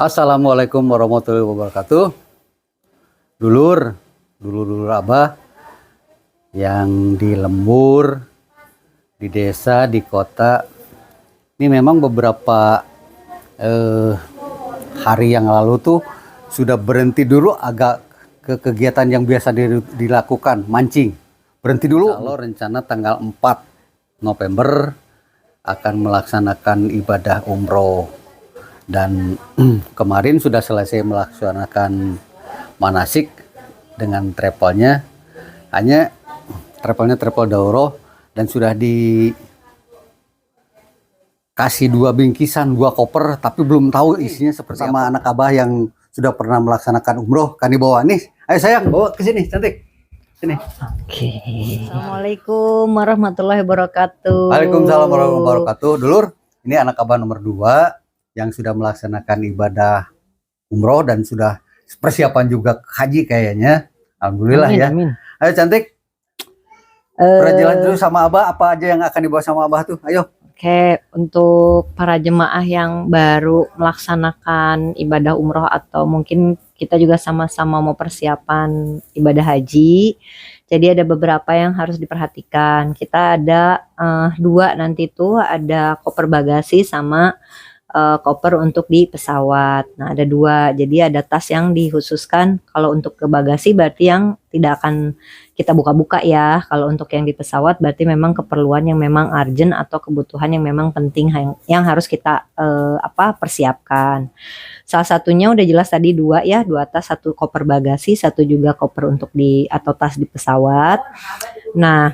Assalamualaikum warahmatullahi wabarakatuh. Dulur Abah yang di lembur, di desa, di kota. Ini memang beberapa hari yang lalu tuh sudah berhenti dulu agak ke kegiatan yang biasa dilakukan, mancing. Berhenti dulu. Kalau rencana tanggal 4 November akan melaksanakan ibadah umroh. Dan kemarin sudah selesai melaksanakan manasik dengan travelnya. Hanya travelnya travel daurah dan sudah dikasih 2 bingkisan, 2 koper, tapi belum tahu isinya seperti sama anak abah yang sudah pernah melaksanakan umroh. Kan dibawa nih. Ayo sayang, bawa ke sini, cantik. Sini. Oke. Assalamualaikum warahmatullahi wabarakatuh. Waalaikumsalam warahmatullahi wabarakatuh. Dulur, ini anak abah nomor 2 yang sudah melaksanakan ibadah umroh dan sudah persiapan juga haji kayaknya. Alhamdulillah. Amin, ya. Amin. Ayo cantik. Perjalanan dulu sama abah, apa aja yang akan dibawa sama abah tuh? Ayo. Oke, untuk para jemaah yang baru melaksanakan ibadah umroh atau mungkin kita juga sama-sama mau persiapan ibadah haji. Jadi ada beberapa yang harus diperhatikan. Kita ada 2 nanti tuh, ada koper bagasi sama koper untuk di pesawat. Nah, ada 2. Jadi ada tas yang dikhususkan kalau untuk ke bagasi berarti yang tidak akan kita buka-buka ya. Kalau untuk yang di pesawat berarti memang keperluan yang memang urgent atau kebutuhan yang memang penting yang harus kita persiapkan. Salah satunya udah jelas tadi 2 ya, 2 tas, 1 koper bagasi, 1 juga koper untuk atau tas di pesawat. Nah,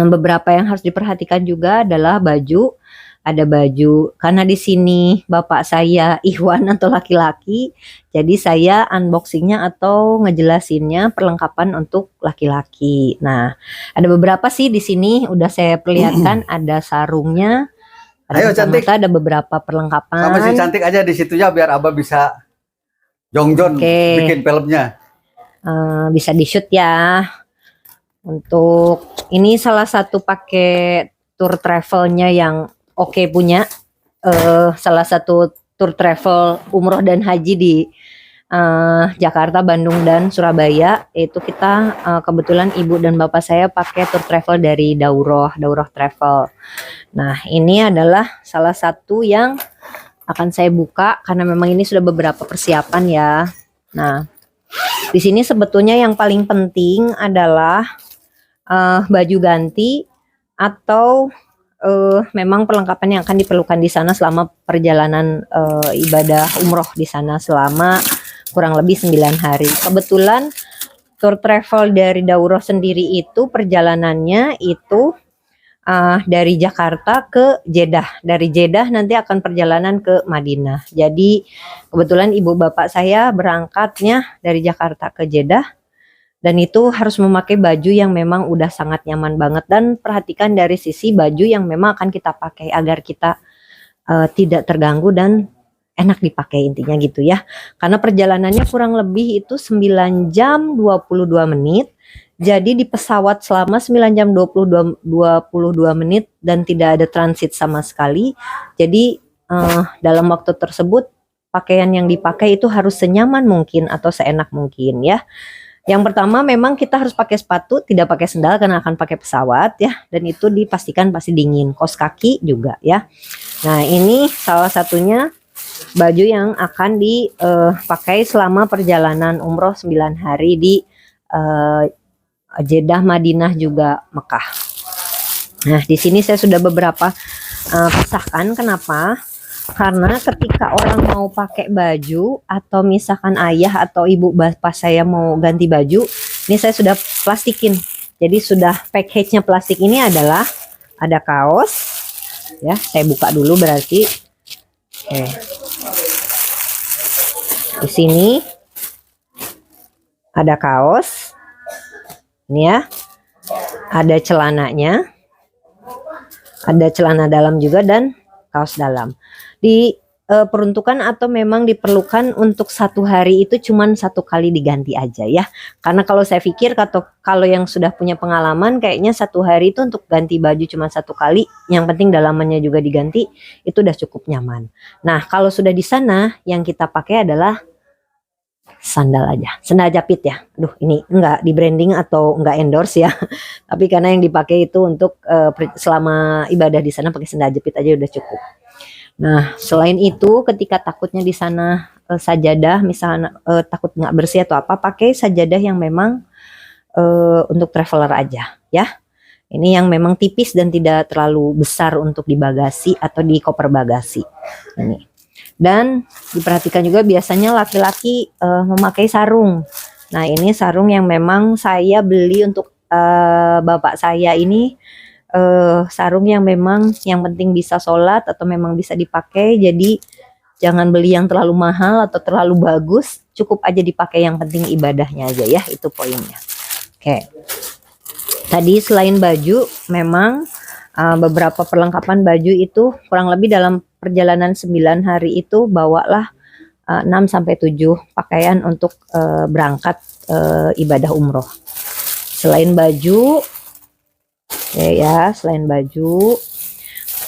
beberapa yang harus diperhatikan juga adalah baju. Ada baju, karena di sini bapak saya Ikhwan atau laki-laki, jadi saya unboxingnya atau ngejelasinnya perlengkapan untuk laki-laki. Nah, ada beberapa sih di sini udah saya perlihatkan, ada sarungnya, ada kacamata, ada beberapa perlengkapan. Sama si cantik aja di situ ya, biar abah bisa jongjon bikin filmnya. Bisa di shoot ya. Untuk ini salah satu pakai tour travelnya yang Oke punya salah satu tour travel umroh dan haji di Jakarta, Bandung, dan Surabaya. Itu kita kebetulan ibu dan bapak saya pakai tour travel dari Daurah Travel. Nah, ini adalah salah satu yang akan saya buka karena memang ini sudah beberapa persiapan ya. Nah, di sini sebetulnya yang paling penting adalah baju ganti atau memang perlengkapan yang akan diperlukan di sana selama perjalanan ibadah umroh di sana selama kurang lebih 9 hari. Kebetulan tour travel dari Daurah sendiri itu perjalanannya itu dari Jakarta ke Jeddah. Dari Jeddah nanti akan perjalanan ke Madinah. Jadi kebetulan ibu bapak saya berangkatnya dari Jakarta ke Jeddah. Dan itu harus memakai baju yang memang udah sangat nyaman banget. Dan perhatikan dari sisi baju yang memang akan kita pakai agar kita tidak terganggu dan enak dipakai, intinya gitu ya. Karena perjalanannya kurang lebih itu 9 jam 22 menit. Jadi di pesawat selama 9 jam 22 menit dan tidak ada transit sama sekali. Jadi dalam waktu tersebut pakaian yang dipakai itu harus senyaman mungkin atau seenak mungkin ya. Yang pertama memang kita harus pakai sepatu, tidak pakai sendal karena akan pakai pesawat ya. Dan itu dipastikan pasti dingin, kaos kaki juga ya. Nah, ini salah satunya baju yang akan dipakai selama perjalanan umroh 9 hari di Jeddah, Madinah juga Mekah. Nah, di sini saya sudah beberapa pisahkan. Kenapa? Karena ketika orang mau pakai baju atau misalkan ayah atau ibu bapak saya mau ganti baju, ini saya sudah plastikin. Jadi sudah package-nya plastik. Ini adalah ada kaos ya, saya buka dulu berarti. Oke. Di sini ada kaos. Ini ya. Ada celananya. Ada celana dalam juga dan kaos dalam. Di peruntukan atau memang diperlukan untuk satu hari itu cuman satu kali diganti aja ya. Karena kalau saya pikir kalau yang sudah punya pengalaman kayaknya satu hari itu untuk ganti baju cuma satu kali, yang penting dalamannya juga diganti, itu udah cukup nyaman. Nah kalau sudah di sana yang kita pakai adalah sandal aja, sandal jepit ya. Aduh ini enggak di branding atau enggak endorse ya, tapi karena yang dipakai itu untuk selama ibadah di sana pakai sandal jepit aja udah cukup. Nah, selain itu ketika takutnya di sana sajadah misalnya takut nggak bersih atau apa, pakai sajadah yang memang untuk traveler aja ya. Ini yang memang tipis dan tidak terlalu besar untuk di bagasi atau di koper bagasi. Ini. Dan diperhatikan juga biasanya laki-laki memakai sarung. Nah, ini sarung yang memang saya beli untuk bapak saya ini. Sarung yang memang yang penting bisa sholat atau memang bisa dipakai, jadi jangan beli yang terlalu mahal atau terlalu bagus, cukup aja dipakai yang penting ibadahnya aja ya, itu poinnya. Oke, tadi selain baju memang beberapa perlengkapan baju itu kurang lebih dalam perjalanan 9 hari itu bawalah 6-7 pakaian untuk berangkat ibadah umroh. Selain baju ya, selain baju,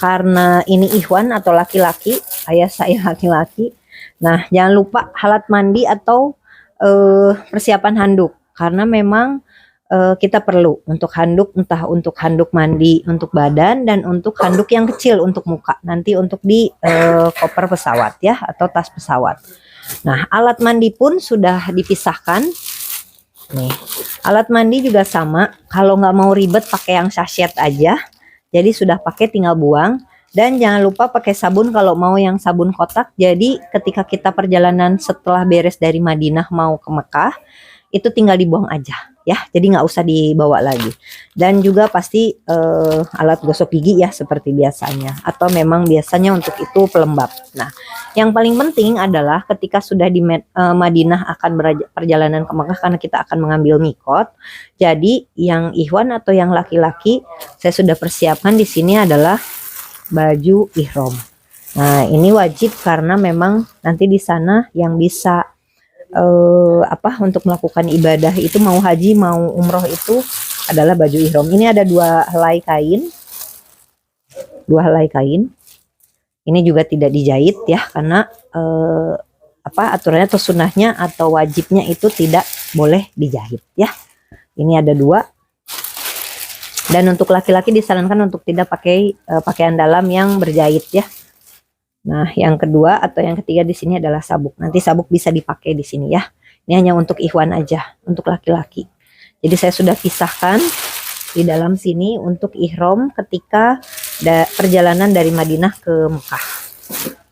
karena ini ikhwan atau laki-laki, ayah saya laki-laki. Nah, jangan lupa alat mandi atau persiapan handuk, karena memang kita perlu untuk handuk, entah untuk handuk mandi untuk badan dan untuk handuk yang kecil untuk muka, nanti untuk di koper pesawat ya atau tas pesawat. Nah, alat mandi pun sudah dipisahkan. Nih, alat mandi juga sama. Kalau nggak mau ribet pakai yang sachet aja. Jadi sudah pakai tinggal buang. Dan jangan lupa pakai sabun kalau mau yang sabun kotak. Jadi ketika kita perjalanan setelah beres dari Madinah mau ke Mekah, itu tinggal dibuang aja ya. Jadi nggak usah dibawa lagi. Dan juga pasti alat gosok gigi ya seperti biasanya. Atau memang biasanya untuk itu pelembab. Nah, yang paling penting adalah ketika sudah di Madinah akan perjalanan ke Mekah, karena kita akan mengambil mikot. Jadi yang ikhwan atau yang laki-laki saya sudah persiapkan di sini adalah baju ihram. Nah, ini wajib karena memang nanti di sana yang bisa untuk melakukan ibadah itu mau haji mau umroh itu adalah baju ihram. Ini ada 2 helai kain. 2 helai kain. Ini juga tidak dijahit ya, karena aturannya atau sunnahnya atau wajibnya itu tidak boleh dijahit ya. Ini ada 2. Dan untuk laki-laki disarankan untuk tidak pakai pakaian dalam yang berjahit ya. Nah, yang kedua atau yang ketiga di sini adalah sabuk. Nanti sabuk bisa dipakai di sini ya. Ini hanya untuk ikhwan aja, untuk laki-laki. Jadi saya sudah pisahkan di dalam sini untuk ihram ketika perjalanan dari Madinah ke Mekah.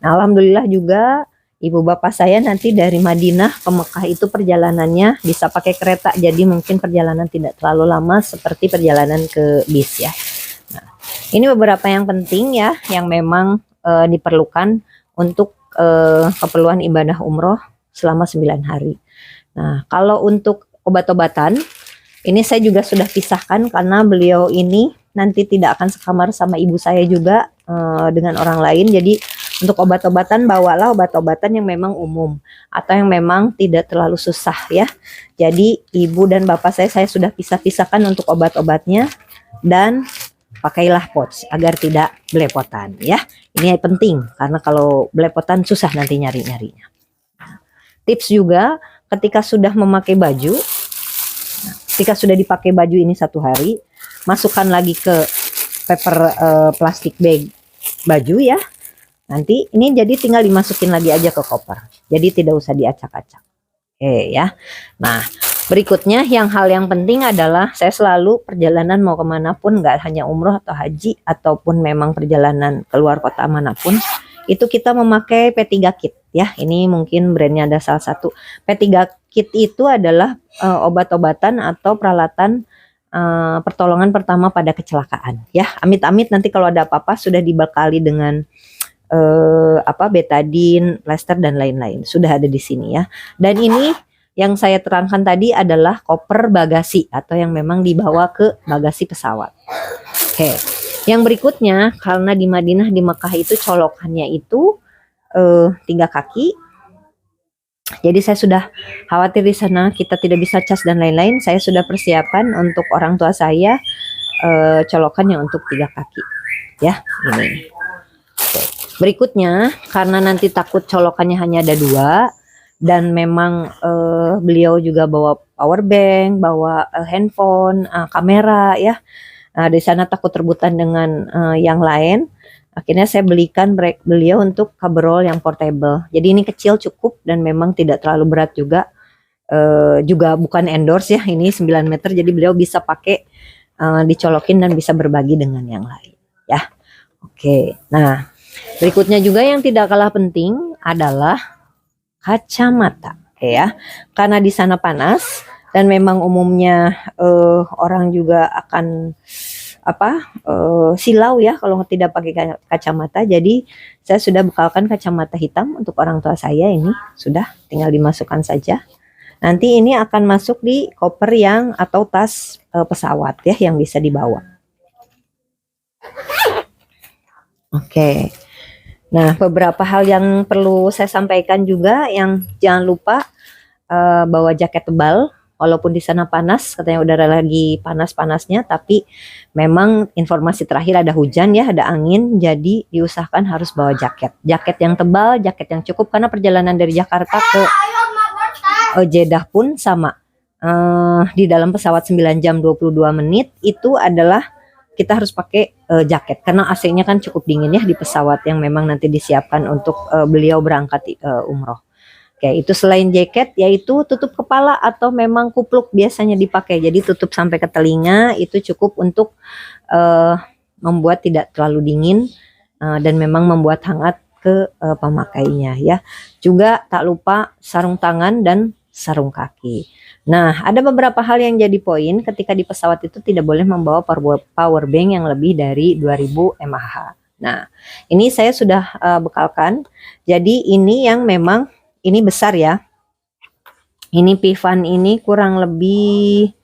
Nah, alhamdulillah juga ibu bapak saya nanti dari Madinah ke Mekah itu perjalanannya bisa pakai kereta. Jadi mungkin perjalanan tidak terlalu lama seperti perjalanan ke bis ya. Nah, ini beberapa yang penting ya, yang memang diperlukan untuk keperluan ibadah umroh selama 9 hari. Nah, kalau untuk obat-obatan, ini saya juga sudah pisahkan karena beliau ini nanti tidak akan sekamar sama ibu saya juga dengan orang lain. Jadi untuk obat-obatan bawalah obat-obatan yang memang umum atau yang memang tidak terlalu susah ya. Jadi ibu dan bapak saya sudah pisah-pisahkan untuk obat-obatnya, dan pakailah pouch agar tidak belepotan ya. Ini penting karena kalau belepotan susah nanti nyari-nyarinya. Tips juga ketika sudah memakai baju, ketika sudah dipakai baju ini 1 hari, masukkan lagi ke paper plastik bag baju ya. Nanti ini jadi tinggal dimasukin lagi aja ke koper. Jadi tidak usah diacak-acak. Oke ya. Nah, berikutnya hal yang penting adalah saya selalu perjalanan mau kemanapun, nggak hanya umroh atau haji ataupun memang perjalanan keluar kota manapun, itu kita memakai P3 Kit ya. Ini mungkin brandnya ada salah satu. P3 Kit itu adalah obat-obatan atau peralatan pertolongan pertama pada kecelakaan ya. Amit-amit nanti kalau ada apa-apa sudah dibekali dengan betadine, plester dan lain-lain. Sudah ada di sini ya. Dan ini yang saya terangkan tadi adalah koper bagasi atau yang memang dibawa ke bagasi pesawat. Oke. Yang berikutnya, karena di Madinah di Mekah itu colokannya itu 3 kaki. Jadi saya sudah khawatir di sana kita tidak bisa cas dan lain-lain. Saya sudah persiapan untuk orang tua saya colokan yang untuk 3 kaki. Ya, ini. Berikutnya, karena nanti takut colokannya hanya ada 2 dan memang beliau juga bawa power bank, bawa handphone, kamera ya. Nah, di sana takut rebutan dengan yang lain. Akhirnya saya belikan beliau untuk kaberol yang portable. Jadi ini kecil cukup dan memang tidak terlalu berat juga. Juga bukan endorse ya, ini 9 meter jadi beliau bisa pakai dicolokin dan bisa berbagi dengan yang lain ya. Oke. Nah, berikutnya juga yang tidak kalah penting adalah kacamata ya. Karena di sana panas dan memang umumnya orang juga akan silau ya kalau tidak pakai kacamata. Jadi saya sudah bekalkan kacamata hitam untuk orang tua saya, ini sudah tinggal dimasukkan saja. Nanti ini akan masuk di koper yang atau tas pesawat ya yang bisa dibawa. Oke. Nah, beberapa hal yang perlu saya sampaikan juga, yang jangan lupa bawa jaket tebal. Walaupun di sana panas, katanya udara lagi panas-panasnya, tapi memang informasi terakhir ada hujan ya, ada angin, jadi diusahakan harus bawa jaket. Jaket yang tebal, jaket yang cukup, karena perjalanan dari Jakarta ke Jeddah pun sama. Di dalam pesawat 9 jam 22 menit, itu adalah kita harus pakai jaket, karena AC-nya kan cukup dingin ya di pesawat yang memang nanti disiapkan untuk beliau berangkat umroh. Oke, itu selain jaket yaitu tutup kepala atau memang kupluk biasanya dipakai. Jadi tutup sampai ke telinga, itu cukup untuk membuat tidak terlalu dingin dan memang membuat hangat ke pemakainya ya. Juga tak lupa sarung tangan dan sarung kaki. Nah, ada beberapa hal yang jadi poin ketika di pesawat itu tidak boleh membawa power bank yang lebih dari 2000 mAh. Nah, ini saya sudah bekalkan. Jadi ini yang memang ini besar ya. Ini Pivan ini kurang lebih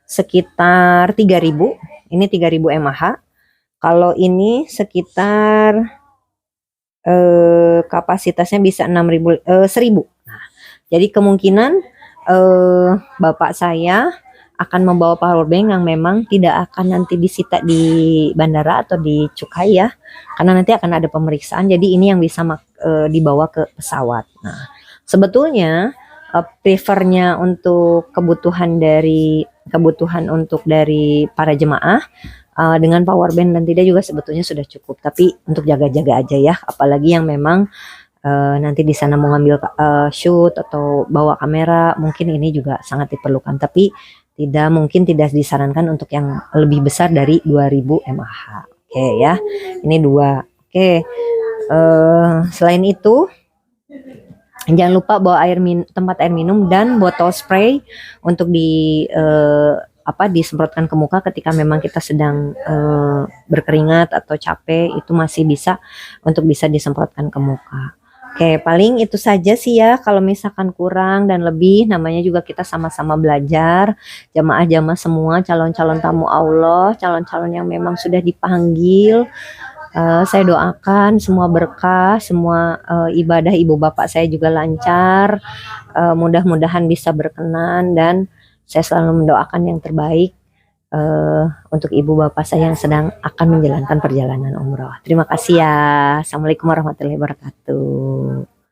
sekitar 3000. Ini 3000 mAh. Kalau ini sekitar kapasitasnya bisa 1000. Nah, jadi kemungkinan bapak saya akan membawa power bank yang memang tidak akan nanti disita di bandara atau di cukai ya. Karena nanti akan ada pemeriksaan. Jadi ini yang bisa dibawa ke pesawat. Nah, sebetulnya prefernya untuk kebutuhan untuk dari para jemaah dengan power bank dan tidak juga sebetulnya sudah cukup. Tapi untuk jaga-jaga aja ya, apalagi yang memang nanti di sana mau ngambil shoot atau bawa kamera, mungkin ini juga sangat diperlukan. Tapi tidak disarankan untuk yang lebih besar dari 2000 mAh. Oke ya, ini 2. Oke, selain itu jangan lupa bawa tempat air minum dan botol spray untuk disemprotkan ke muka ketika memang kita sedang berkeringat atau capek, itu masih bisa disemprotkan ke muka. Oke, paling itu saja sih ya. Kalau misalkan kurang dan lebih, namanya juga kita sama-sama belajar. Jamaah-jamaah semua, calon-calon tamu Allah, calon-calon yang memang sudah dipanggil. Saya doakan semua berkah, semua ibadah ibu bapak saya juga lancar. Mudah-mudahan bisa berkenan, dan saya selalu mendoakan yang terbaik untuk ibu bapak saya yang sedang akan menjalankan perjalanan umroh. Terima kasih ya. Assalamualaikum warahmatullahi wabarakatuh.